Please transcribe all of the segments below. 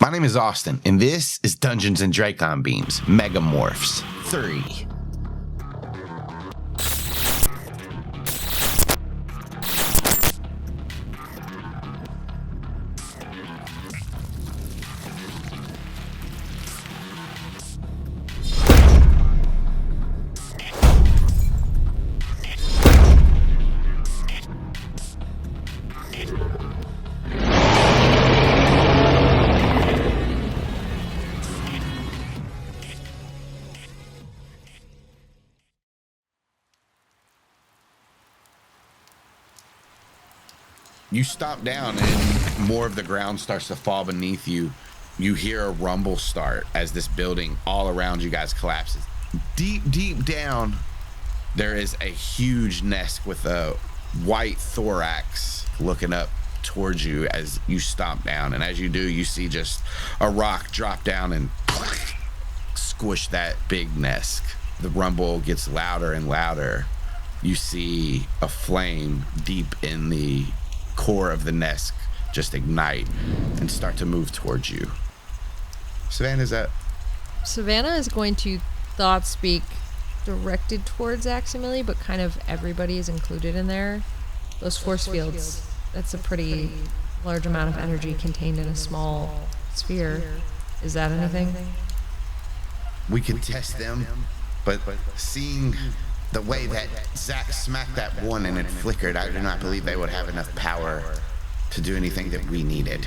My name is Austin, and this is Dungeons and Dracon Beams, MegaMorphs 3. You stop down and more of the ground starts to fall beneath you. You hear a rumble start as this building all around you guys collapses. Deep down, there is a huge Nesk with a white thorax looking up towards you as you stomp down. And as you do, you see just a rock drop down and squish that big Nesk. The rumble gets louder and louder. You see a flame deep in the core of the Nesk just ignite and start to move towards you. Savannah, is up. Savannah is going to thought speak directed towards Aximili, but kind of everybody is included in there. Those force fields, that's a pretty large amount of energy contained in a small sphere. Is that anything? We could test them, but seeing the way that Zach smacked that one and it flickered, I do not believe they would have enough power to do anything that we needed.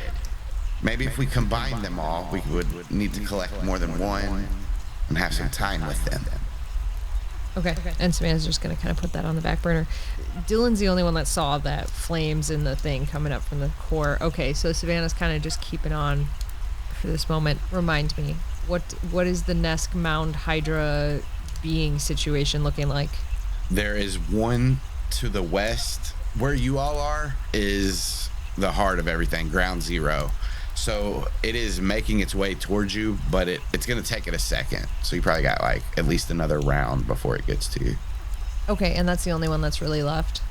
Maybe if we combined them all, we would need to collect more than one and have some time with them. Okay, and Savannah's just gonna kind of put that on the back burner. Dylan's the only one that saw that flames in the thing coming up from the core. Okay, so Savannah's kind of just keeping on for this moment. Remind me, what is the Nesk-hydra being situation looking like? There is one to the west. Where you all are is the heart of everything, ground zero. So it is making its way towards you, but it's going to take it a second. So you probably got like at least another round before it gets to you. Okay, and that's the only one that's really left?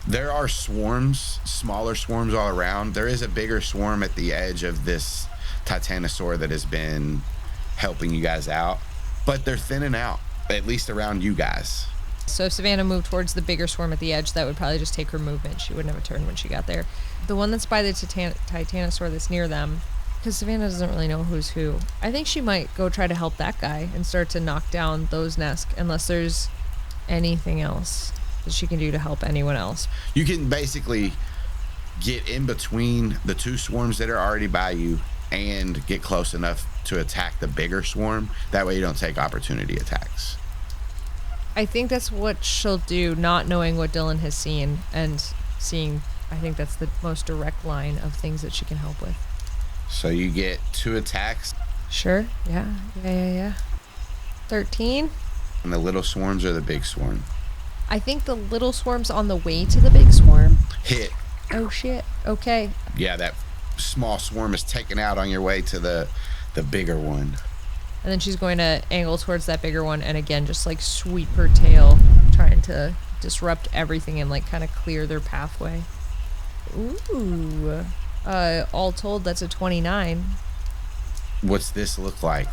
There are swarms, smaller swarms all around. There is a bigger swarm at the edge of this titanosaur that has been helping you guys out, but they're thinning out, at least around you guys. So if Savannah moved towards the bigger swarm at the edge, that would probably just take her movement. She wouldn't have a turn when she got there. The one that's by the titanosaur that's near them, because Savannah doesn't really know who's who, I think she might go try to help that guy and start to knock down those Nesk, unless there's anything else that she can do to help anyone else. You can basically get in between the two swarms that are already by you and get close enough to attack the bigger swarm. That way you don't take opportunity attacks. I think that's what she'll do, not knowing what Dylan has seen and seeing. I think that's the most direct line of things that she can help with. So you get 2 attacks. Sure. Yeah. 13. And the little swarms or the big swarm? I think the little swarm's on the way to the big swarm. Hit. Oh shit. Okay. Yeah, that small swarm is taken out on your way to the bigger one. And then she's going to angle towards that bigger one and again just like sweep her tail, trying to disrupt everything and like kind of clear their pathway. Ooh. All told, that's a 29. What's this look like?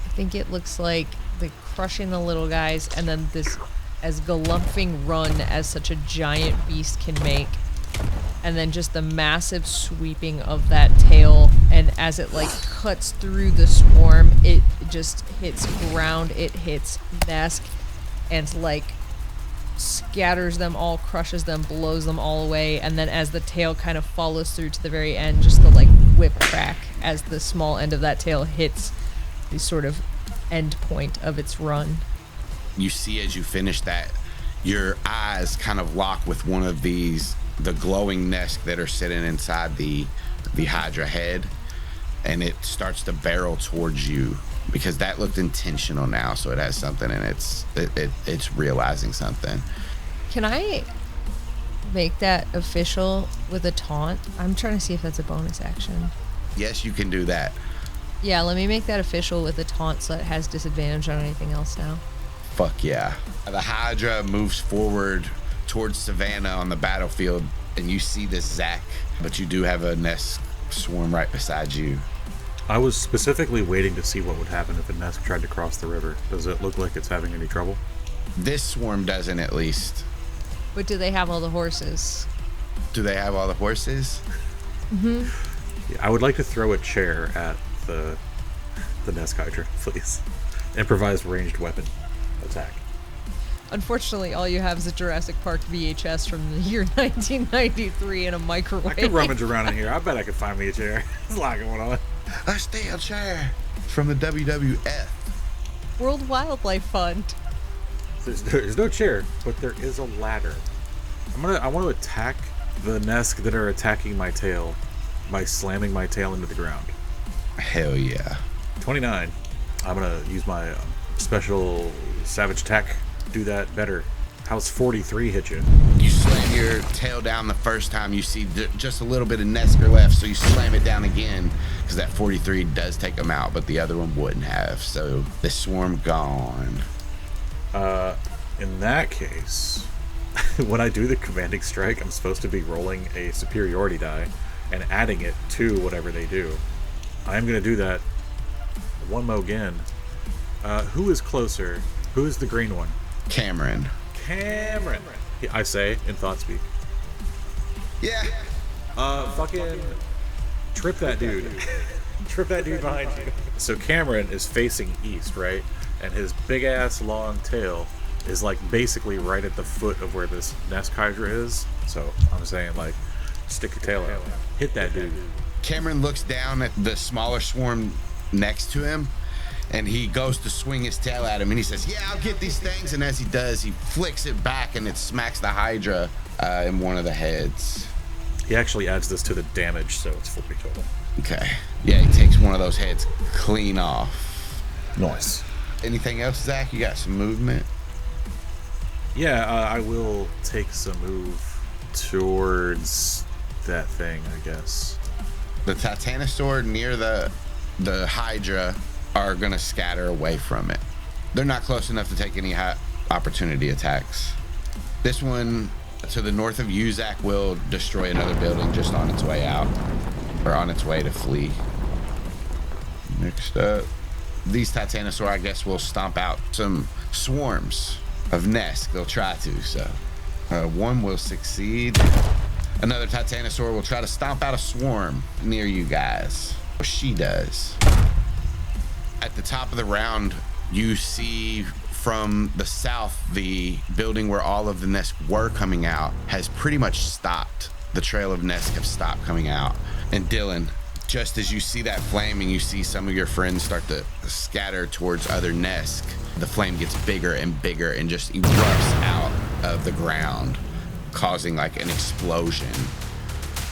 I think it looks like the crushing the little guys and then this as galumphing run as such a giant beast can make. And then just the massive sweeping of that tail, and as it like cuts through the swarm, it just hits ground, it hits Nesk, and like scatters them all, crushes them, blows them all away, and then as the tail kind of follows through to the very end, just the like whip crack as the small end of that tail hits the sort of end point of its run. You see as you finish that, your eyes kind of lock with one of these, the glowing Nesk that are sitting inside the Hydra head, and it starts to barrel towards you because that looked intentional now, so it has something and it's realizing something. Can I make that official with a taunt? I'm trying to see if that's a bonus action. Yes, you can do that. Yeah, let me make that official with a taunt so it has disadvantage on anything else now. Fuck yeah. The Hydra moves forward towards Savannah on the battlefield, and you see this Zach, but you do have a Nesk swarm right beside you. I was specifically waiting to see what would happen if a Nesk tried to cross the river. Does it look like it's having any trouble? This swarm doesn't, at least. But do they have all the horses? Do they have all the horses? Mm-hmm. Yeah, I would like to throw a chair at the Nesk-hydra, please. Improvised ranged weapon attack. Unfortunately, all you have is a Jurassic Park VHS from the year 1993 and a microwave. I could rummage around in here. I bet I could find me a chair. There's a lot going on. A steel chair from the WWF. World Wildlife Fund. There's no chair, but there is a ladder. I want to attack the Nesk that are attacking my tail by slamming my tail into the ground. Hell yeah. 29. I'm gonna use my special savage attack. Do that better. How's 43 hit you? You slam your tail down the first time, you see just a little bit of Nesker left, so you slam it down again, because that 43 does take them out, but the other one wouldn't have. So the swarm gone. In that case, when I do the commanding strike, I'm supposed to be rolling a superiority die and adding it to whatever they do. I'm gonna do that one mo again. Who is closer? Who is the green one? Kamren. Kamren. Yeah, I say in thought speak. Yeah. Fucking trip that dude. Trip that dude behind you. So Kamren is facing east, right? And his big ass long tail is like basically right at the foot of where this Nesk-hydra is. So I'm saying, like, stick your tail out. Hit that dude. Kamren looks down at the smaller swarm next to him, and he goes to swing his tail at him, and he says, yeah, I'll get these things. And as he does, he flicks it back, and it smacks the Hydra in one of the heads. He actually adds this to the damage, so it's 40 total. Okay. Yeah, he takes one of those heads clean off. Nice. Anything else, Zach? You got some movement? Yeah, I will take some move towards that thing, I guess. The Titanosaur near the Hydra are going to scatter away from it. They're not close enough to take any opportunity attacks. This one to the north of you, Zach, will destroy another building just on its way out, or on its way to flee. Next up, these Titanosaur, I guess, will stomp out some swarms of Nesk. They'll try to, so one will succeed. Another Titanosaur will try to stomp out a swarm near you guys. She does. At the top of the round, you see from the south, the building where all of the Nesk were coming out has pretty much stopped. The trail of Nesk have stopped coming out. And Dylan, just as you see that flame and you see some of your friends start to scatter towards other Nesk, the flame gets bigger and bigger and just erupts out of the ground, causing like an explosion.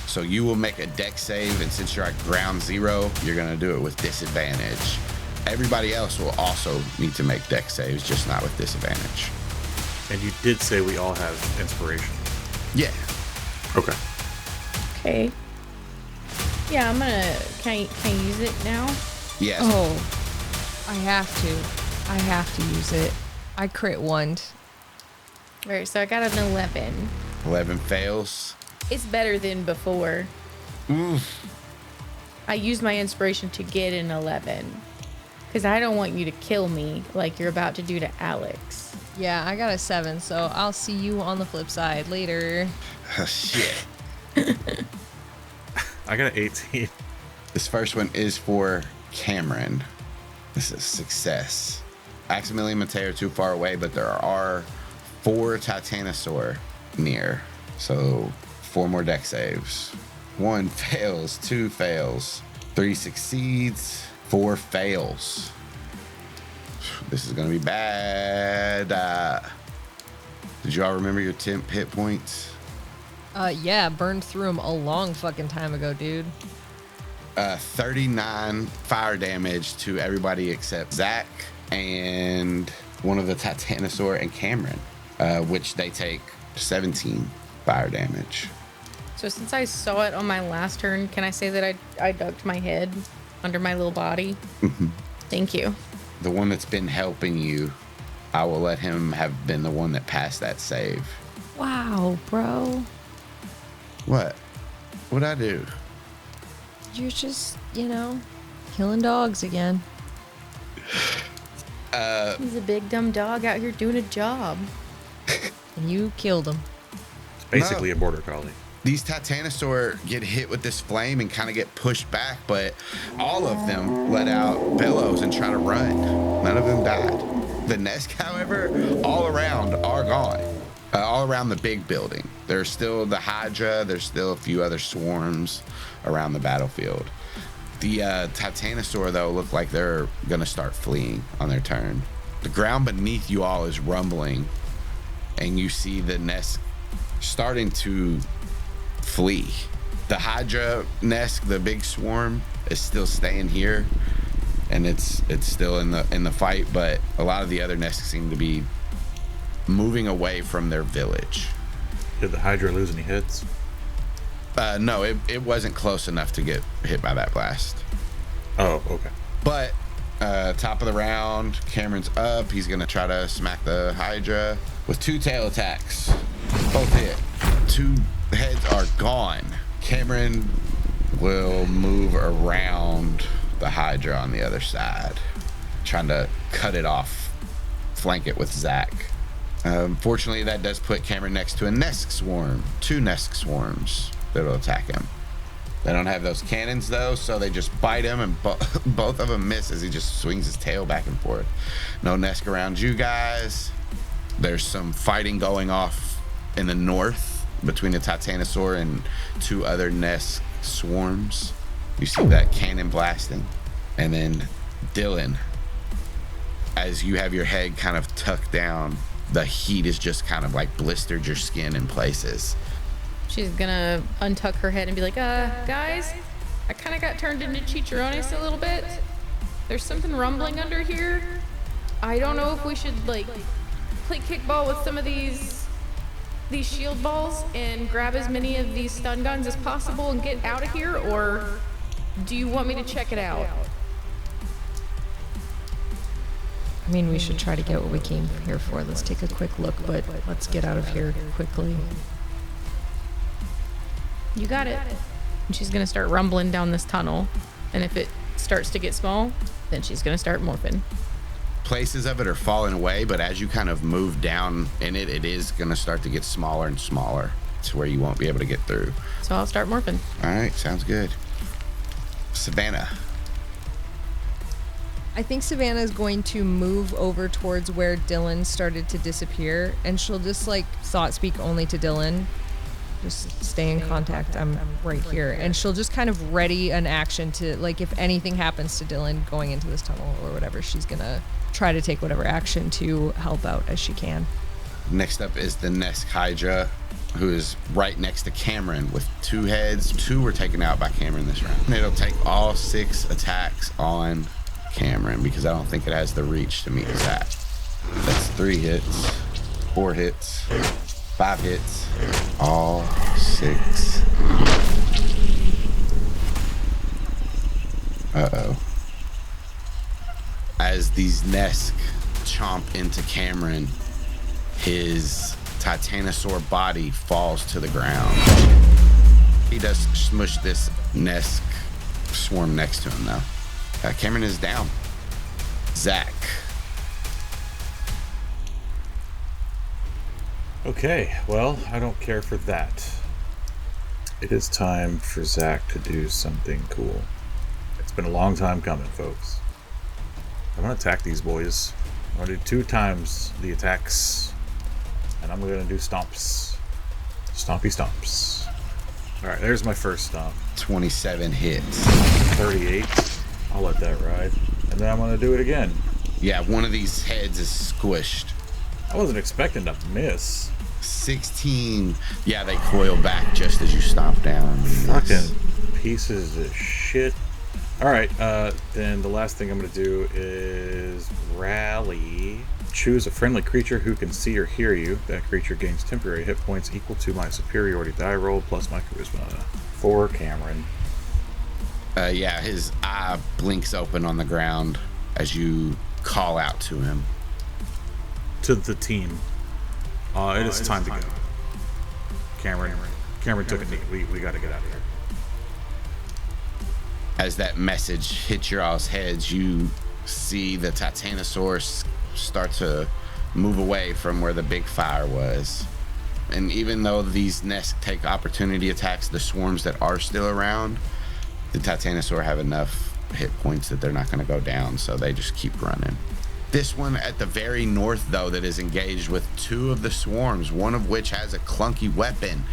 So you will make a dex save, and since you're at ground zero, you're gonna do it with disadvantage. Everybody else will also need to make dex saves, just not with disadvantage. And you did say we all have inspiration. Yeah. Okay. Okay. Yeah, I'm gonna. Can I use it now? Yes. Oh, I have to use it. I crit one. Alright, so I got an 11. 11 fails. It's better than before. Oof. I used my inspiration to get an 11. Because I don't want you to kill me like you're about to do to Alex. Yeah, I got a 7, so I'll see you on the flip side later. Oh, shit. I got an 18. This first one is for Kamren. This is success. Aximili and Matei are too far away, but there are 4 Titanosaur near. So 4 more deck saves. 1 fails, 2 fails, 3 succeeds, 4 fails. This is gonna be bad. Did you all remember your temp hit points? Yeah, burned through them a long fucking time ago, dude. 39 fire damage to everybody except Zach and one of the Titanosaur and Kamren, which they take 17 fire damage. So since I saw it on my last turn, can I say that I ducked my head under my little body? Mm-hmm. Thank you. The one that's been helping you, I will let him have been the one that passed that save. Wow, bro. What? What'd I do? You're just, Killing dogs again. He's a big dumb dog out here doing a job. And you killed him. It's basically a border collie. These Titanosaur get hit with this flame and kind of get pushed back, but all of them let out bellows and try to run. None of them died. The Nesk, however, all around are gone. All around the big building. There's still the Hydra. There's still a few other swarms around the battlefield. The Titanosaur, though, look like they're going to start fleeing on their turn. The ground beneath you all is rumbling, and you see the Nesk starting to flee. The Hydra Nesk, the big swarm, is still staying here, and it's still in the fight, but a lot of the other Nesks seem to be moving away from their village. Did the Hydra lose any heads? No, it wasn't close enough to get hit by that blast. Oh, okay. But top of the round, Kamren's up. He's gonna try to smack the Hydra with 2 tail attacks. Both hit. 2 heads are gone. Kamren will move around the Hydra on the other side, trying to cut it off, flank it with Zach. Fortunately, that does put Kamren next to a Nesk swarm. 2 Nesk swarms that'll attack him. They don't have those cannons though, so they just bite him, and both of them miss as he just swings his tail back and forth. No Nesk around you guys. There's some fighting going off in the north between the Titanosaur and 2 other Nesk swarms. You see that cannon blasting. And then Dylan, as you have your head kind of tucked down, the heat is just kind of like blistered your skin in places. She's gonna untuck her head and be like, guys, I kind of got turned into chicharrones a little bit. There's something rumbling under here. I don't know if we should like play kickball with some of these shield balls and grab as many of these stun guns as possible and get out of here, or do you want me to check it out? I mean, we should try to get what we came here for. Let's take a quick look, but let's get out of here quickly. You got it. And she's gonna start rumbling down this tunnel, and if it starts to get small, then she's gonna start morphing. Places of it are falling away, but as you kind of move down in it, it is going to start to get smaller and smaller to where you won't be able to get through. So I'll start morphing. All right, sounds good. Savannah. I think Savannah is going to move over towards where Dylan started to disappear, and she'll just like thought speak only to Dylan. Just stay in contact. I'm right here. And she'll just kind of ready an action to, like, if anything happens to Dylan going into this tunnel or whatever, she's going to try to take whatever action to help out as she can. Next up is the Nesk-hydra, who is right next to Kamren with 2 heads. 2 were taken out by Kamren this round. It'll take all 6 attacks on Kamren because I don't think it has the reach to meet Zach. That's 3 hits, 4 hits, 5 hits, all 6. Uh-oh. As these Nesk chomp into Kamren, his Titanosaur body falls to the ground. He does smush this Nesk swarm next to him though. Kamren is down. Zach. Okay, well, I don't care for that. It is time for Zach to do something cool. It's been a long time coming, folks. I'm gonna attack these boys. I'm gonna do 2 times the attacks, and I'm gonna do stomps. Stompy stomps. Alright, there's my first stomp. 27 hits. 38. I'll let that ride. And then I'm gonna do it again. Yeah, one of these heads is squished. I wasn't expecting to miss. 16. Yeah, they coil back just as you stomp down. Fucking pieces of shit. Alright, then the last thing I'm going to do is rally. Choose a friendly creature who can see or hear you. That creature gains temporary hit points equal to my superiority die roll plus my charisma. For Kamren. Yeah, his eye blinks open on the ground as you call out to him. To the team. It is time to go. Kamren took a knee. We got to get out of here. As that message hits your all's heads, you see the Titanosaurus start to move away from where the big fire was. And even though these nests take opportunity attacks, the swarms that are still around, the Titanosaur have enough hit points that they're not going to go down, so they just keep running. This one at the very north, though, that is engaged with two of the swarms, one of which has a clunky weapon,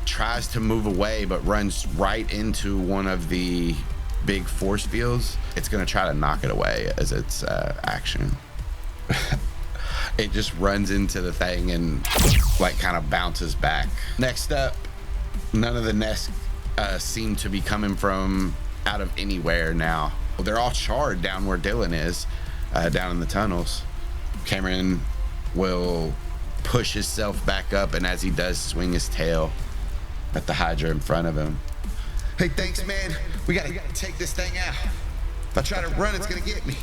tries to move away but runs right into one of the big force fields. It's going to try to knock it away as its action. It just runs into the thing and like kind of bounces back. Next up, none of the nests seem to be coming from out of anywhere now. They're all charred down where Dylan is, down in the tunnels. Kamren will push himself back up, and as he does, swing his tail at the Hydra in front of him. Hey, thanks, man. We gotta take this thing out. If I try to run, it's gonna get me.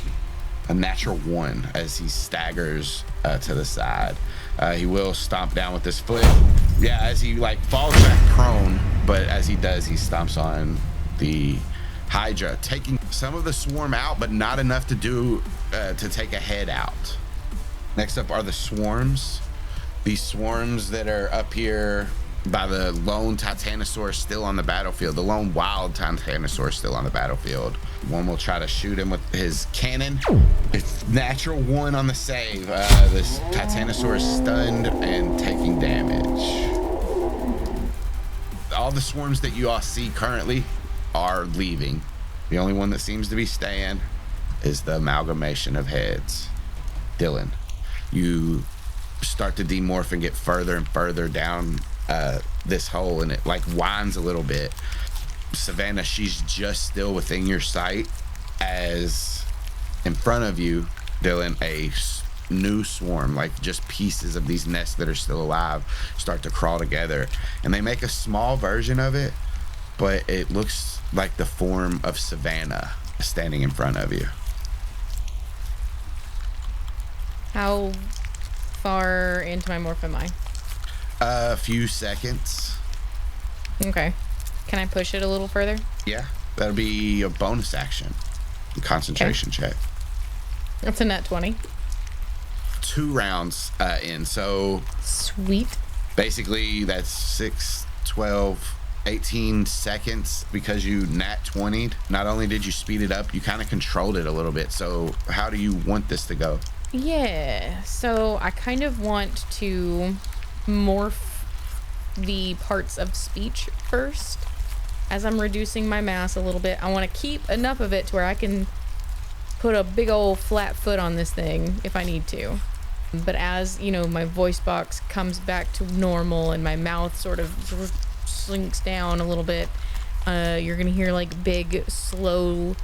A natural 1 as he staggers to the side. He will stomp down with his foot. Yeah, as he like falls back prone, but as he does, he stomps on the Hydra, taking some of the swarm out, but not enough to do to take a head out. Next up are the swarms. These swarms that are up here by the lone Titanosaur still on the battlefield. The lone wild Titanosaur still on the battlefield. One will try to shoot him with his cannon. It's natural 1 on the save. This Titanosaur is stunned and taking damage. All the swarms that you all see currently are leaving. The only one that seems to be staying is the amalgamation of heads. Dylan, you start to demorph and get further and further down this hole, and it like winds a little bit. Savannah, she's just still within your sight as in front of you, Dylan, a new swarm, like just pieces of these nests that are still alive, start to crawl together, and they make a small version of it, but it looks like the form of Savannah standing in front of you. How far into my morph am I? A few seconds. Okay. Can I push it a little further? Yeah, that'll be a bonus action. Concentration check. That's a nat 20. 2 rounds in, so Sweet. basically that's 6, 12, 18 seconds because you nat 20'd. Not only did you speed it up, you kind of controlled it a little bit. So how do you want this to go? Yeah, so I kind of want to morph the parts of speech first. As I'm reducing my mass a little bit, I want to keep enough of it to where I can put a big old flat foot on this thing if I need to. But as, you know, my voice box comes back to normal and my mouth sort of slinks down a little bit, you're gonna hear like big, slow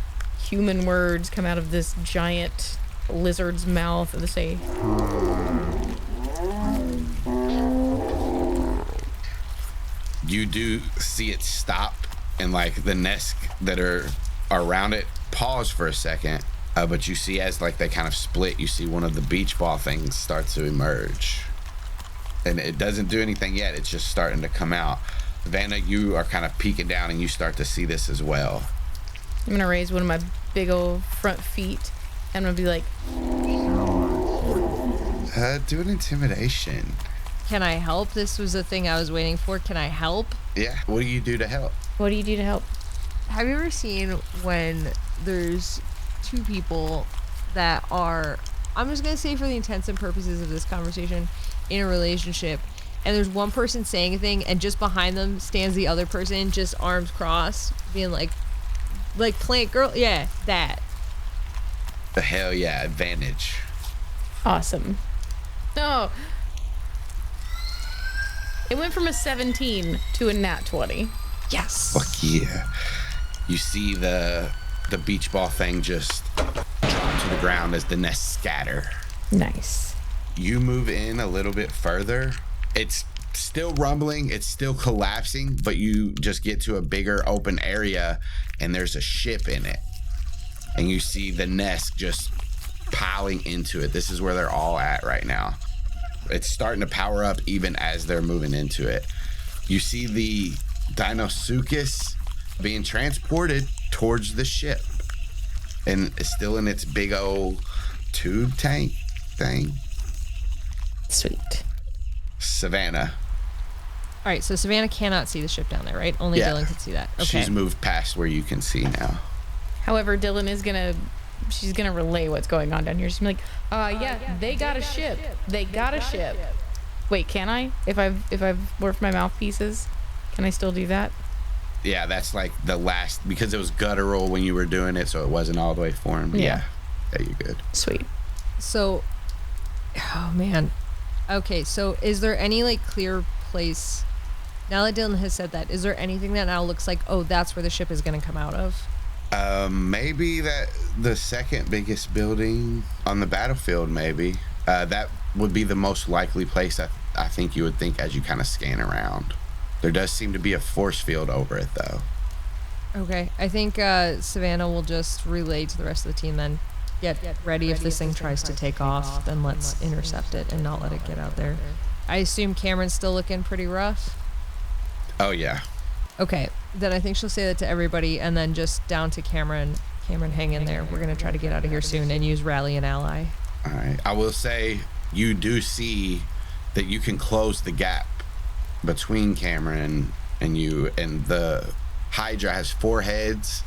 human words come out of this giant lizard's mouth. They say, You do see it stop, and like the nests that are around it pause for a second, but you see as like they kind of split, you see one of the beach ball things start to emerge, and it doesn't do anything yet. It's just starting to come out. Savannah, you are kind of peeking down and you start to see this as well. I'm gonna raise one of my big old front feet and I'm gonna be like, Do an intimidation. Can I help? This was the thing I was waiting for. Can I help? Yeah, what do you do to help? what do you do to help? Have you ever seen when there's two people that are, I'm just going to say for the intents and purposes of this conversation, in a relationship, and there's one person saying a thing, and just behind them stands the other person, just arms crossed, being like plant girl? Yeah, that. The hell yeah, advantage. Awesome. No. It went from a 17 to a nat 20. Yes. Fuck yeah. You see the beach ball thing just drop to the ground as the nests scatter. Nice. You move in a little bit further. It's still rumbling, it's still collapsing, but you just get to a bigger open area and there's a ship in it. And you see the nest just piling into it. This is where they're all at right now. It's starting to power up even as they're moving into it. You see the Dinosaurus being transported towards the ship. And it's still in its big old tube tank thing. Sweet. Savannah. All right, so Savannah cannot see the ship down there, right? Only Dylan can see that. Okay. She's moved past where you can see now. However, Dylan is she's gonna relay what's going on down here. She's gonna be like, yeah, they got a ship. They got a ship. Wait, can I? If I've morphed my mouthpieces, can I still do that? Yeah, that's like the last, because it was guttural when you were doing it, so it wasn't all the way formed. Yeah, you're good. Sweet. So, oh man. Okay, so is there any like clear place, now that Dylan has said that, is there anything that now looks like, oh, that's where the ship is going to come out of? Maybe that the second biggest building on the battlefield, maybe. That would be the most likely place I think you would think as you kind of scan around. There does seem to be a force field over it, though. Okay, I think Savannah will just relay to the rest of the team then. Get ready if this thing tries to take off, then let's intercept it and not let it get out there. I assume Kamren's still looking pretty rough? Oh, yeah. Okay, then I think she'll say that to everybody, and then just down to Kamren. Kamren, hang in there. We're going to try to get out of here soon and use Rally and Ally. All right. I will say you do see that you can close the gap between Kamren and you, and the Hydra has 4 heads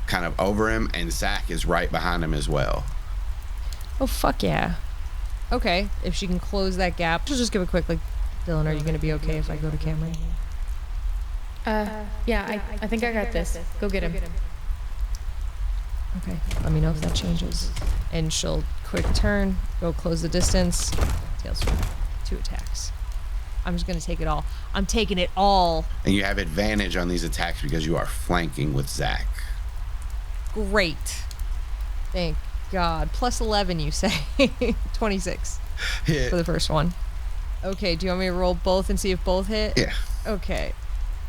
kind of over him, and Zach is right behind him as well. Oh, fuck yeah. Okay, if she can close that gap, she'll just give a quick, like, Dylan, are you going to be okay if I go to Kamren? Yeah, I think I got this. Go get him. Okay, let me know if that changes. And she'll quick turn, go close the distance, tail sweep, 2 attacks. I'm just going to take it all. I'm taking it all. And you have advantage on these attacks because you are flanking with Zach. Great. Thank God. Plus 11, you say. 26 Hit. for the first one. Okay, do you want me to roll both and see if both hit? Yeah. Okay.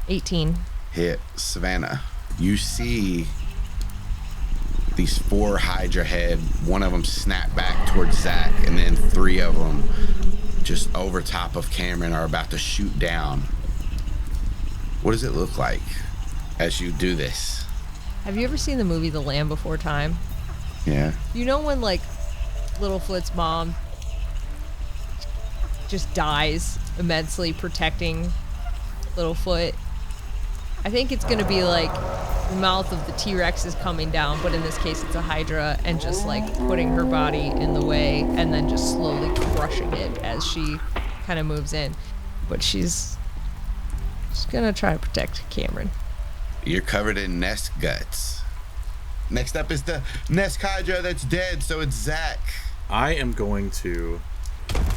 18. Hit. Savannah. You see these 4 Hydra head, one of them snap back towards Zach, and then 3 of them just over top of Kamren are about to shoot down. What does it look like as you do this? Have you ever seen the movie The Land Before Time? Yeah. You know when, like, Littlefoot's mom just dies immensely protecting Littlefoot? I think it's gonna be like the mouth of the T-Rex is coming down, but in this case it's a Hydra, and just like putting her body in the way and then just slowly crushing it as she kind of moves in. But she's gonna try to protect Kamren. You're covered in nest guts. Next up is the Nesk-hydra that's dead, so it's Zach. I am going to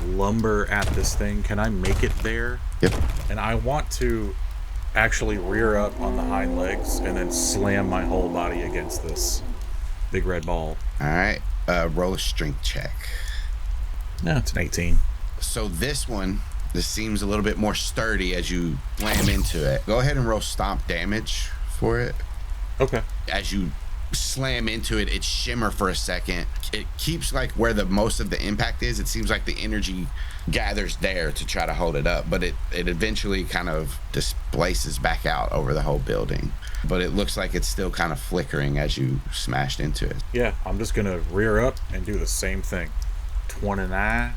lumber at this thing. Can I make it there? Yep. And I want to actually rear up on the hind legs and then slam my whole body against this big red ball. All right. Roll a strength check. No, it's an 18. So this seems a little bit more sturdy as you slam into it. Go ahead and roll stomp damage for it. Okay. As you slam into it, it shimmer for a second. It keeps like where the most of the impact is. It seems like the energy gathers there to try to hold it up, but it eventually kind of displaces back out over the whole building. But it looks like it's still kind of flickering as you smashed into it. Yeah, I'm just gonna rear up and do the same thing. 29.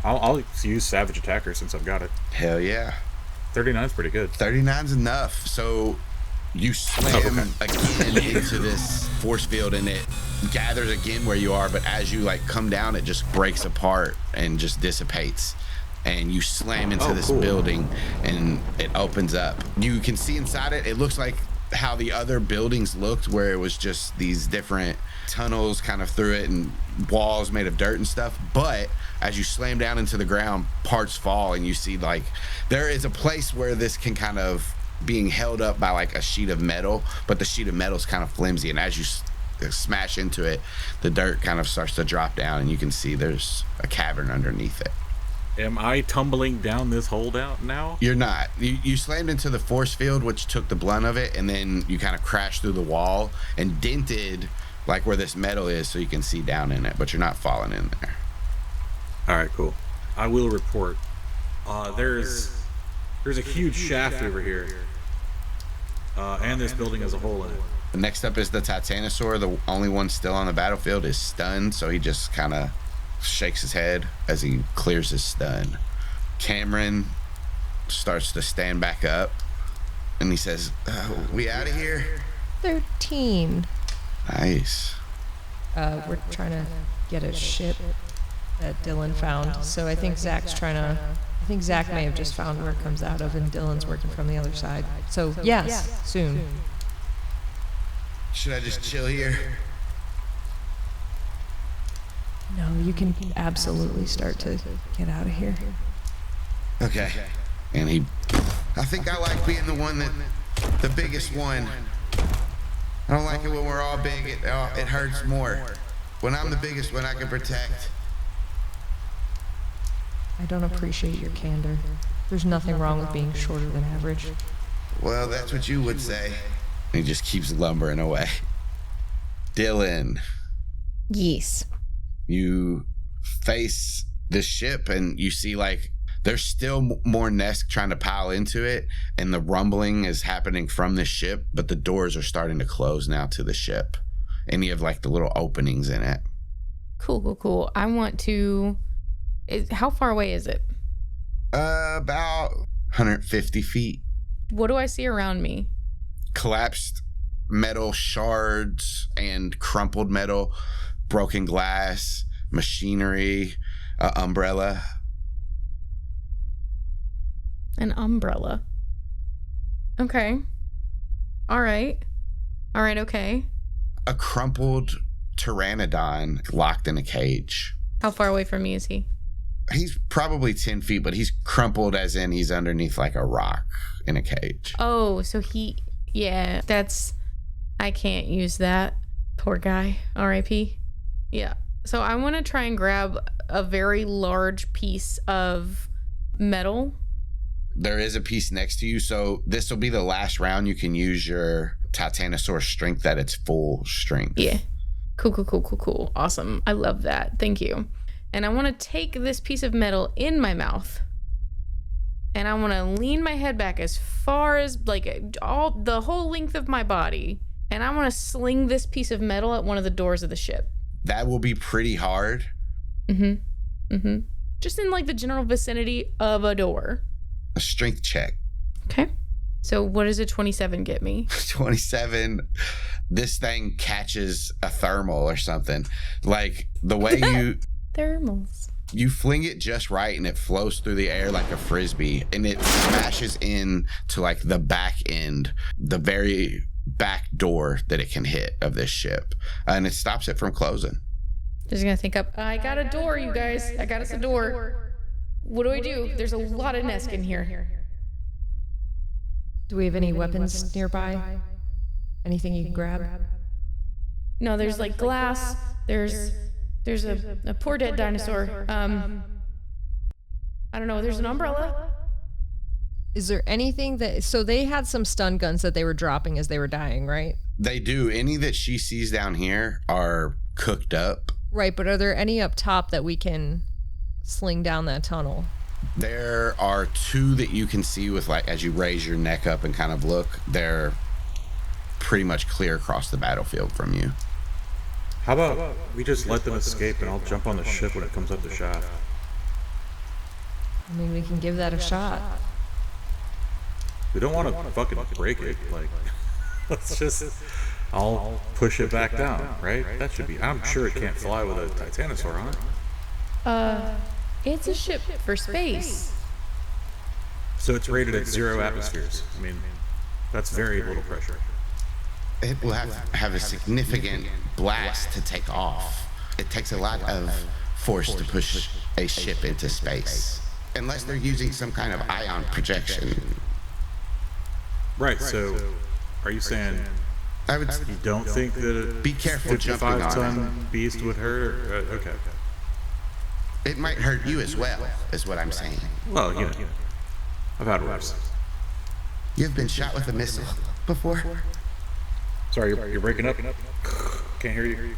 I'll use Savage Attacker since I've got it. Hell yeah. 39's pretty good. 39's enough. So you slam again into this force field, and it gathers again where you are, but as you like come down, it just breaks apart and just dissipates, and you slam into this building, and it opens up. You can see inside it. It looks like how the other buildings looked, where it was just these different tunnels kind of through it and walls made of dirt and stuff. But as you slam down into the ground, parts fall, and you see like there is a place where this can kind of being held up by like a sheet of metal, but the sheet of metal is kind of flimsy, and as you smash into it, the dirt kind of starts to drop down, and you can see there's a cavern underneath it. Am I tumbling down this hole down now? You're not. You slammed into the force field, which took the blunt of it, and then you kind of crashed through the wall and dented like where this metal is, so you can see down in it, but you're not falling in there. All right, cool. I will report. There's a huge shaft over here, and this building has a hole in it. Next up is the Titanosaur. The only one still on the battlefield is stunned, so he just kind of shakes his head as he clears his stun. Kamren starts to stand back up, and he says, we out of here? 13. Nice. We're trying to get a ship that Dylan found, so I think Zach's trying to... I think Zach may have just found where it comes out of, and Dylan's working from the other side. So, yes, soon. Should I just chill here? No, you can absolutely start to get out of here. Okay. And I think I like being the biggest one. I don't like it when we're all big. It hurts more. When I'm the biggest one, I can protect. I don't appreciate your candor. There's nothing wrong with being shorter than average. Well, that's what you would say. He just keeps lumbering away. Dylan. Yes. You face the ship and you see like there's still more Nesk trying to pile into it, and the rumbling is happening from the ship, but the doors are starting to close now to the ship. And you have like the little openings in it. Cool. I want to... how far away is it? About 150 feet. What do I see around me? Collapsed metal shards and crumpled metal, broken glass, machinery, umbrella. An umbrella. Okay. All right, okay. A crumpled pteranodon locked in a cage. How far away from me is he? He's probably 10 feet, but he's crumpled as in he's underneath like a rock in a cage. Oh, so yeah, I can't use that. Poor guy. R.I.P. Yeah. So I want to try and grab a very large piece of metal. There is a piece next to you, so this will be the last round you can use your Titanosaur strength at its full strength. Yeah. Cool. Awesome. I love that. Thank you. And I want to take this piece of metal in my mouth, and I want to lean my head back as far as like the whole length of my body, and I want to sling this piece of metal at one of the doors of the ship. That will be pretty hard. Just in like the general vicinity of a door. A strength check. Okay. So what does a 27 get me? 27. This thing catches a thermal or something. Like the way you... Thermals. You fling it just right and it flows through the air like a frisbee, and it smashes in to like the back end, the very back door that it can hit of this ship, and it stops it from closing. Just gonna think up, I got a door, you guys. I got us a door. What do I do? There's a lot of Nesk in here. Do we have any weapons nearby? Anything you can grab? No, there's like glass. There's a poor dead dinosaur. I don't know. There's an umbrella. Is there anything that... So they had some stun guns that they were dropping as they were dying, right? They do. Any that she sees down here are cooked up. Right, but are there any up top that we can sling down that tunnel? There are two that you can see with like, as you raise your neck up and kind of look, they're pretty much clear across the battlefield from you. How about we just let them escape and I'll jump on the ship when it comes up the shaft? I mean, we can give that a shot. We don't want to fucking break it. Like, let's just... I'll push it back down, right? That should be... I'm sure it can't fly with a Titanosaur on it. It's a ship for space. So it's rated at 0 atmospheres. I mean, that's very little pressure. It will have a significant blast to take off. It takes a lot of force to push a ship into space, unless they're using some kind of ion projection. Right, so are you saying I would. you don't think that a Be careful jumping on 55-ton beast would hurt? Or, okay. It might hurt you as well, is what I'm saying. Well, you know, I've had worse. You've been shot with a missile before? Sorry, you're breaking up. Can't hear you.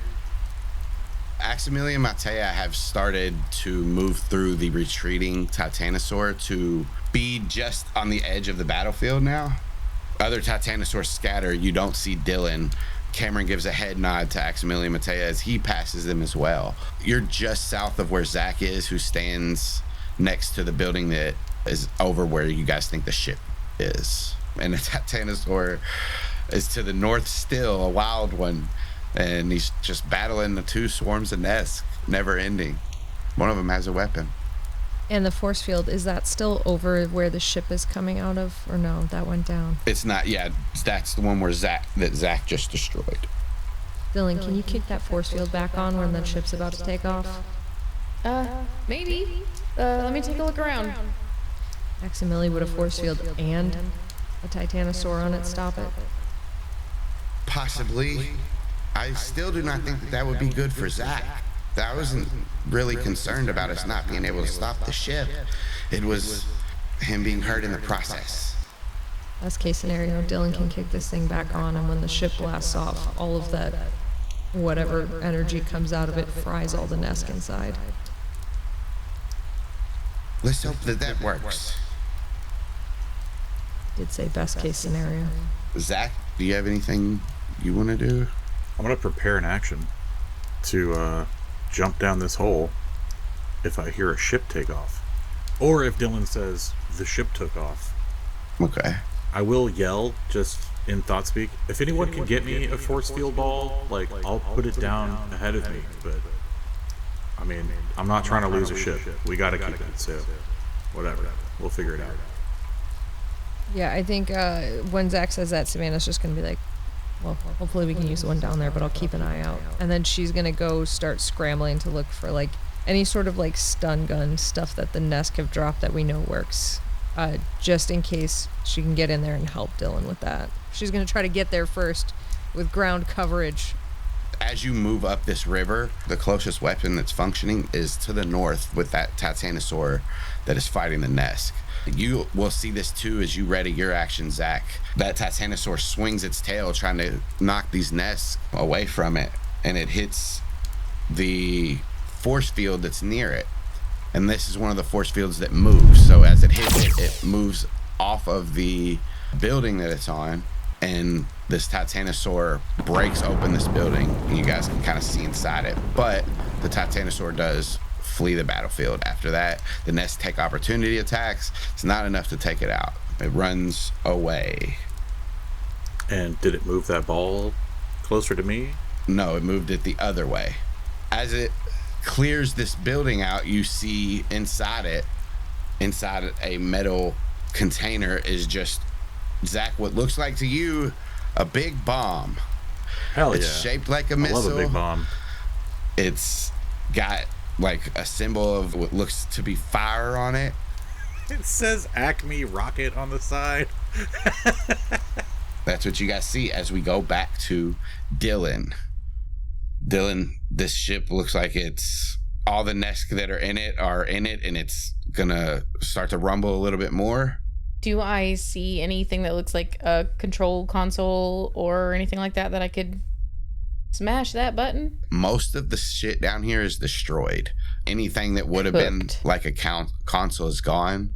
Aximili and Matea have started to move through the retreating Titanosaur to be just on the edge of the battlefield now. Other Titanosaurs scatter. You don't see Dylan. Kamren gives a head nod to Aximili and Matea as he passes them as well. You're just south of where Zach is, who stands next to the building that is over where you guys think the ship is. And the Titanosaur is to the north still, a wild one. And he's just battling the two swarms of Nesk, never ending. One of them has a weapon. And the force field, is that still over where the ship is coming out of? Or no, that went down? It's not, yeah, that's the one where Zach just destroyed. Dylan, can you kick that force field back on when the ship's about to take off? Maybe. Let me take a look around. Aximili, would a force field and a Titanosaur on it stop it? Possibly. I still do not think that would be good for Zach. I wasn't really concerned about us not being able to stop the ship. It was him being hurt in the process. Best case scenario, Dylan can kick this thing back on, and when the ship blasts off, all of that, whatever energy comes out of it, fries all the Nesk inside. Let's hope that works. Did say best case scenario. Zach, do you have anything you want to do? I'm going to prepare an action to jump down this hole if I hear a ship take off. Or if Dylan says the ship took off. Okay. I will yell, just in thought speak, if anyone can get me a force field ball, like, I'll put it down ahead of me. But, I mean, I'm not trying to lose a ship. We got to keep it, so whatever. We'll figure it out. Yeah, I think when Zach says that, Savannah's just going to be like, well, hopefully we can use the one down there, but I'll keep an eye out. And then she's going to go start scrambling to look for, like, any sort of, like, stun gun stuff that the Nesk have dropped that we know works. Just in case she can get in there and help Dylan with that. She's going to try to get there first with ground coverage. As you move up this river, the closest weapon that's functioning is to the north with that Titanosaur that is fighting the Nesk. You will see this too as you ready your action, Zach. That Titanosaur swings its tail trying to knock these Nesk away from it, and it hits the force field that's near it. And this is one of the force fields that moves. So as it hits it, it moves off of the building that it's on, and this Titanosaur breaks open this building, and you guys can kind of see inside it. But the Titanosaur does flee the battlefield. After that, the Nesk take opportunity attacks. It's not enough to take it out. It runs away. And did it move that ball closer to me? No, it moved it the other way. As it clears this building out, you see inside a metal container is just, Zach, what looks like to you a big bomb. Hell it's yeah. shaped like a missile. I love a big bomb. It's got like a symbol of what looks to be fire on it. It says Acme Rocket on the side. That's what you guys see as we go back to Dylan. Dylan, this ship looks like it's all the Nesk that are in it, and it's gonna start to rumble a little bit more. Do I see anything that looks like a control console or anything like that I could smash that button? Most of the shit down here is destroyed. Anything that would have been like a console is gone.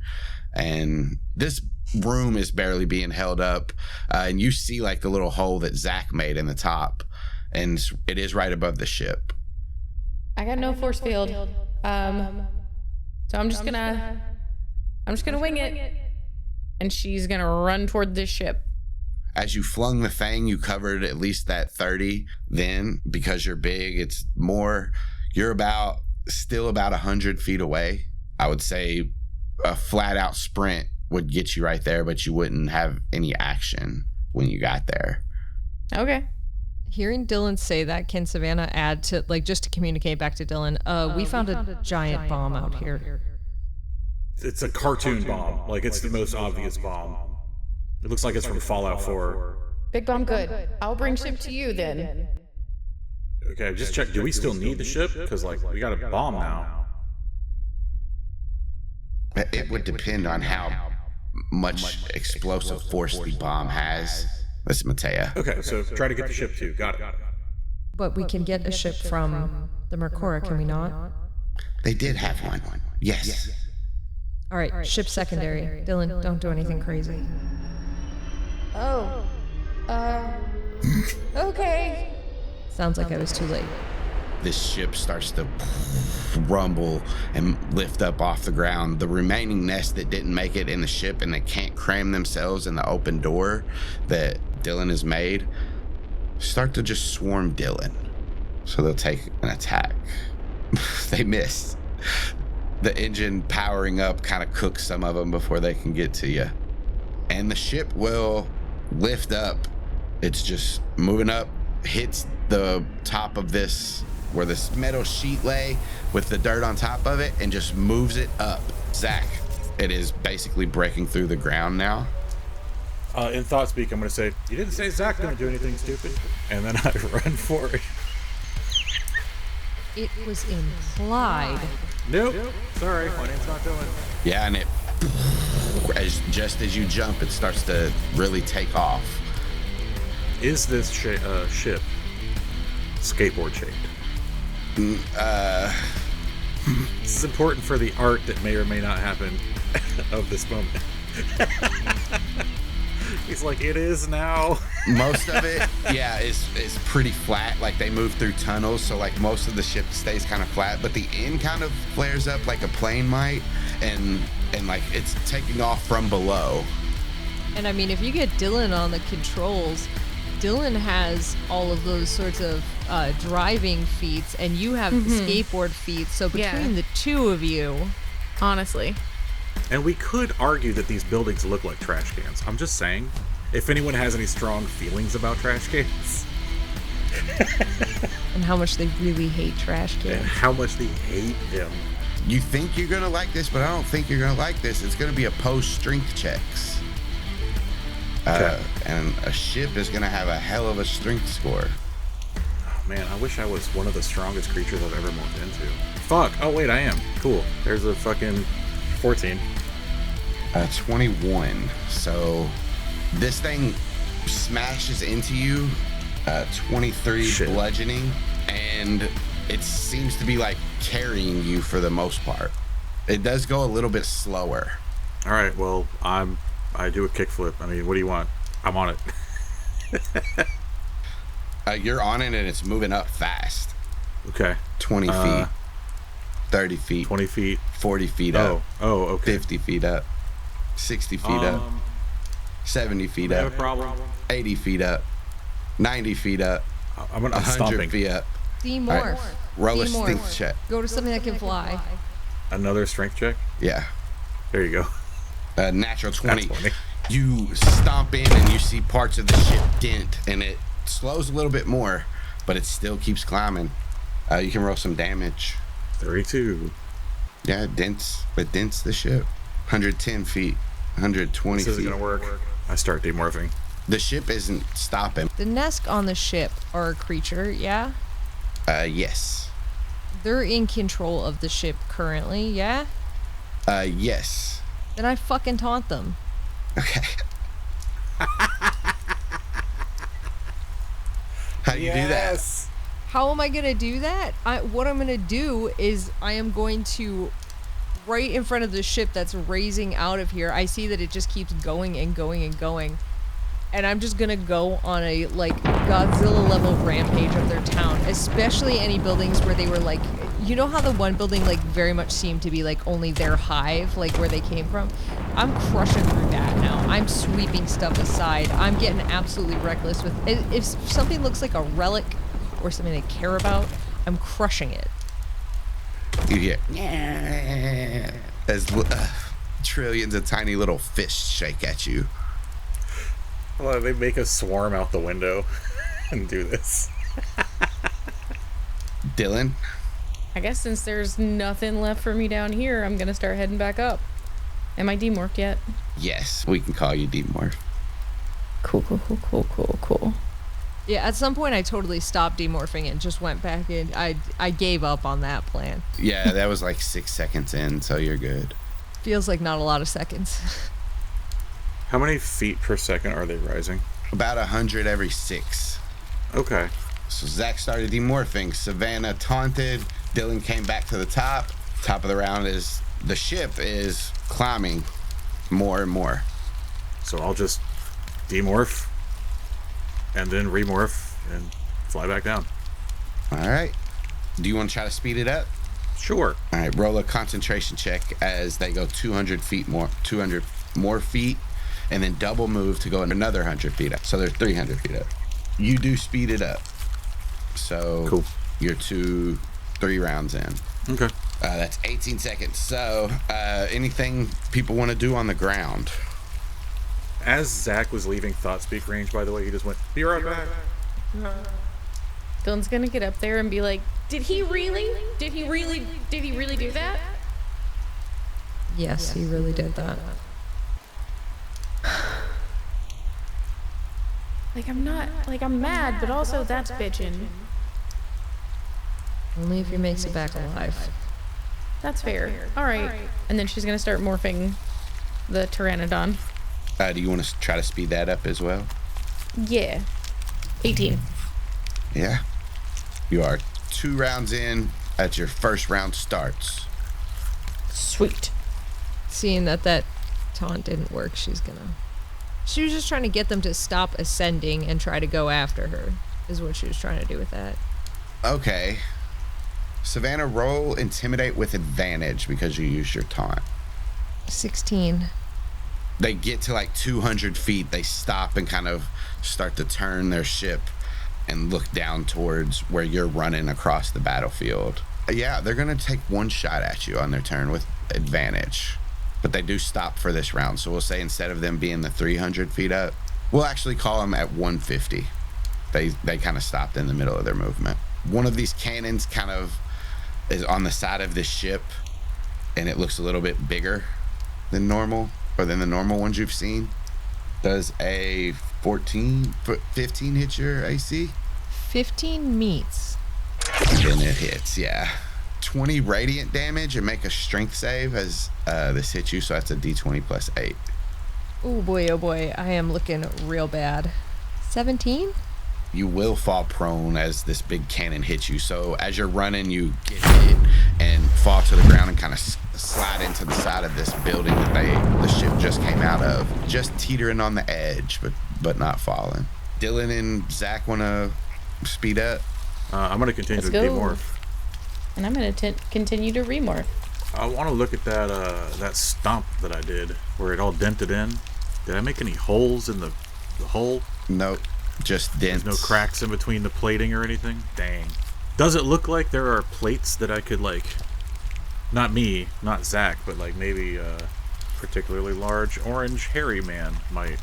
And this room is barely being held up. And you see like the little hole that Zach made in the top. And it is right above the ship. I got no force field. So I'm just gonna wing it. And she's gonna run toward this ship. As you flung the fang, you covered at least that 30. Then, because you're big, it's more, you're still about 100 feet away. I would say a flat out sprint would get you right there, but you wouldn't have any action when you got there. Okay. Hearing Dylan say that, can Savannah add to, like, just to communicate back to Dylan, we found a giant bomb out here. It's a cartoon bomb. Like, it's the most obvious bomb. It looks like it's from Fallout 4. Big bomb, good. I'll bring ship to you then. Okay, just check. Do we still need the ship? Because, like, we got a bomb now. It would depend on how much explosive force the bomb has. That's Matea. Okay, so try to get the ship too. Got it. But we can get a ship from the Mercora, can we not? They did have one. Yes. All right, ship secondary. Dylan, don't do anything crazy. Oh. Okay. Sounds like I was too late. This ship starts to rumble and lift up off the ground. The remaining nest that didn't make it in the ship and that can't cram themselves in the open door that Dylan has made start to just swarm Dylan. So they'll take an attack. They miss. The engine powering up kind of cooks some of them before they can get to you. And the ship will lift up. It's just moving up, hits the top of this, where this metal sheet lay with the dirt on top of it, and just moves it up. Zach, it is basically breaking through the ground now. In thought speak, I'm going to say, you didn't say Zach's going to do anything stupid. And then I run for it. It was implied. Nope. Sorry, my name's not Dylan. Yeah, and it, just as you jump, it starts to really take off. Is this ship skateboard shaped? This is important for the art that may or may not happen of this moment. He's like, it is now. Most of it, yeah, is pretty flat. Like, they move through tunnels, so like most of the ship stays kind of flat, but the end kind of flares up like a plane might, and like it's taking off from below. And I mean, if you get Dylan on the controls, Dylan has all of those sorts of driving feats, and you have the skateboard feats. So between the two of you, Honestly. And we could argue that these buildings look like trash cans. I'm just saying, if anyone has any strong feelings about trash cans. and how much they really hate trash And cans. how much they hate him. You think you're gonna like this, but I don't think you're gonna like this. It's gonna be a post strength checks. Okay. And a ship is gonna have a hell of a strength score. Oh, man, I wish I was one of the strongest creatures I've ever moved into. Fuck. Oh, wait, I am. Cool. There's a fucking 14. 21. So this thing smashes into you. 23 Shit. bludgeoning, and it seems to be like carrying you for the most part. It does go a little bit slower. All right, well, I do a kickflip. I mean, what do you want? I'm on it. You're on it, and it's moving up fast. Okay. 20 feet, 30 feet, 20 feet. 40 feet up, Oh, okay. 50 feet up, 60 feet up, 70 feet I have up, a problem. 80 feet up, 90 feet up, I'm 100 stomping. feet up. Demorph. All right, roll a Demorph. strength check. Go to something that can fly. Another strength check. Yeah. There you go. Natural 20. That's funny. You stomp in and you see parts of the ship dent, and it slows a little bit more, but it still keeps climbing. You can roll some damage. 32. Yeah, it dents the ship. 110 feet, 120 This isn't feet. gonna work. I start demorphing. The ship isn't stopping. The Nesk on the ship are a creature, yeah? Yes. They're in control of the ship currently, yeah? Yes. Then I fucking taunt them. Okay. How do you do that? How am I gonna do that? What I'm gonna do is I am going to, right in front of the ship that's raising out of here, I see that it just keeps going and going and going. And I'm just gonna go on a, like, Godzilla level rampage of their town, especially any buildings where they were like, you know how the one building like very much seemed to be like only their hive, like where they came from? I'm crushing through that now. I'm sweeping stuff aside. I'm getting absolutely reckless with, if something looks like a relic or something they care about, I'm crushing it. You hear as trillions of tiny little fish shake at you. Well, they make us swarm out the window and do this. Dylan? I guess since there's nothing left for me down here, I'm gonna start heading back up. Am I demorphed yet? Yes, we can call you Demorph. Cool. Yeah, at some point I totally stopped demorphing and just went back in. I gave up on that plan. Yeah, that was like 6 seconds in, so you're good. Feels like not a lot of seconds. How many feet per second are they rising? About 100 every 6. Okay. So Zach started demorphing. Savannah taunted. Dylan came back to the top. Top of the round is the ship is climbing more and more. So I'll just demorph, and then remorph and fly back down. All right. Do you want to try to speed it up? Sure. All right, roll a concentration check as they go 200 more feet, and then double move to go another 100 feet up. So they're 300 feet up. You do speed it up. So cool. You're 3 rounds in. Okay. That's 18 seconds. So anything people want to do on the ground? As Zach was leaving thought speak range, by the way, he just went, "Be right back." Dylan's gonna get up there and be like, Did he really do that? Yes, he really did that. I'm mad, but also that's bitchin'. Only if he makes it back alive. That's fair. Alright. And then she's gonna start morphing the Pteranodon. Do you want to try to speed that up as well? Yeah. 18. Yeah. You are 2 rounds in as your first round starts. Sweet. Seeing that taunt didn't work, she was just trying to get them to stop ascending and try to go after her, is what she was trying to do with that. Okay. Savannah, roll intimidate with advantage because you used your taunt. 16. They get to like 200 feet. They stop and kind of start to turn their ship and look down towards where you're running across the battlefield. Yeah, they're going to take 1 shot at you on their turn with advantage. But they do stop for this round. So we'll say instead of them being the 300 feet up, we'll actually call them at 150. They kind of stopped in the middle of their movement. One of these cannons kind of is on the side of this ship, and it looks a little bit bigger than normal, or than the normal ones you've seen. Does a 15 hit your AC? 15 meets. Then it hits, yeah. 20 radiant damage and make a strength save as this hits you, so that's a d20 plus 8. Oh boy, I am looking real bad. 17? You will fall prone as this big cannon hits you. So as you're running, you get hit and fall to the ground and kind of slide into the side of this building that the ship just came out of. Just teetering on the edge, but not falling. Dylan and Zach want to speed up? I'm going to continue Let's to go. demorph. And I'm gonna continue to remorph. I want to look at that stomp that I did, where it all dented in. Did I make any holes in the hole? Nope, just dents. There's no cracks in between the plating or anything? Dang. Does it look like there are plates that I could, like, not me, not Zach, but like maybe particularly large orange hairy man might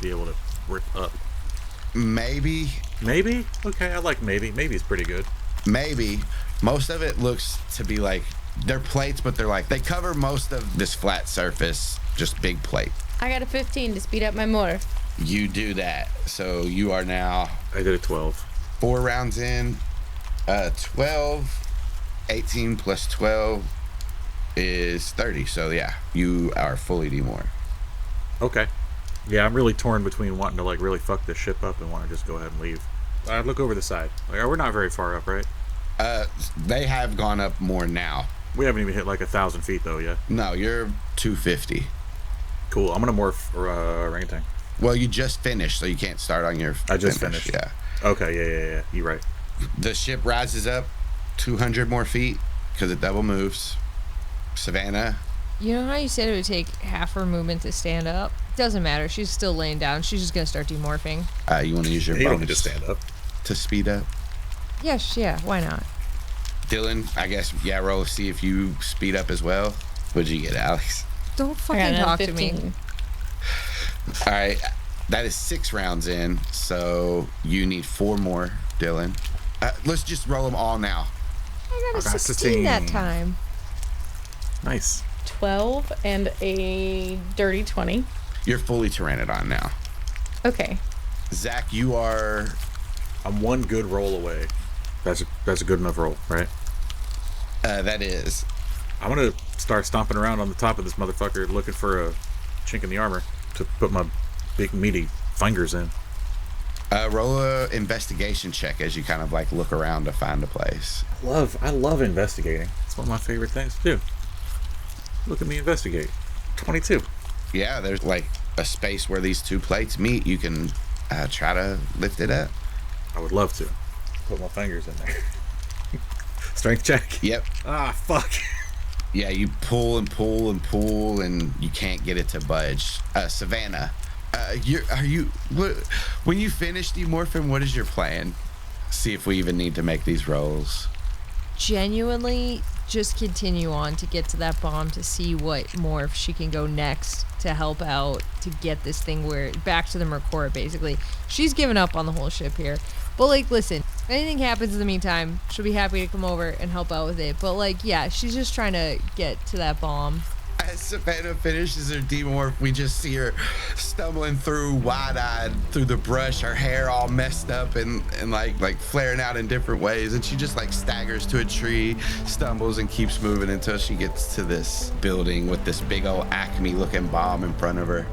be able to rip up? Maybe. Maybe? Okay, I like maybe. Maybe's pretty good. Maybe. Most of it looks to be like, they're plates, but they cover most of this flat surface, just big plate. I got a 15 to speed up my morph. You do that. So you are now I did a 12. 4 rounds in. 12. 18 plus 12 is 30. So yeah, you are fully demorphed. Okay. Yeah, I'm really torn between wanting to like really fuck this ship up and want to just go ahead and leave. I'd look over the side. Like, we're not very far up, right? They have gone up more now. We haven't even hit like 1,000 feet though yet. No, you're 250. Cool. I'm gonna morph orangutan. Well, you just finished, so you can't start on your I just finish. finished. Yeah. Okay, yeah. You're right. The ship rises up 200 more feet because it double moves. Savannah. You know how you said it would take half her movement to stand up? Doesn't matter. She's still laying down. She's just going to start demorphing. You want to use your You don't bonus need to stand up. to speed up? Yes, yeah, why not? Dylan, I guess, yeah, roll to see if you speed up as well. What'd you get, Alex? Don't fucking talk to me. All right, that is 6 rounds in, so you need 4 more, Dylan. Let's just roll them all now. I got a I got 16 that time. Nice. 12 and a dirty 20. You're fully Pteranodon now. Okay. Zach, you are... I'm 1 good roll away. That's a good enough roll, right? That is. I'm gonna start stomping around on the top of this motherfucker looking for a chink in the armor to put my big meaty fingers in. Roll a investigation check as you kind of like look around to find a place. I love investigating. It's one of my favorite things to do. Look at me investigate. 22. Yeah, there's like a space where these two plates meet, you can try to lift it up. I would love to. Put my fingers in there. Strength check? Yep. Ah, fuck. Yeah, you pull and pull and pull, and you can't get it to budge. Savannah, when you finish demorphing, what is your plan? See if we even need to make these rolls. Genuinely, just continue on to get to that bomb to see what morph she can go next to help out to get this thing back to the Mercora, basically. She's given up on the whole ship here. But, like, listen, if anything happens in the meantime, she'll be happy to come over and help out with it. But, like, yeah, she's just trying to get to that bomb. As Savannah finishes her demorph, we just see her stumbling through, wide-eyed through the brush, her hair all messed up and like flaring out in different ways, and she just like staggers to a tree, stumbles, and keeps moving until she gets to this building with this big old Acme looking bomb in front of her.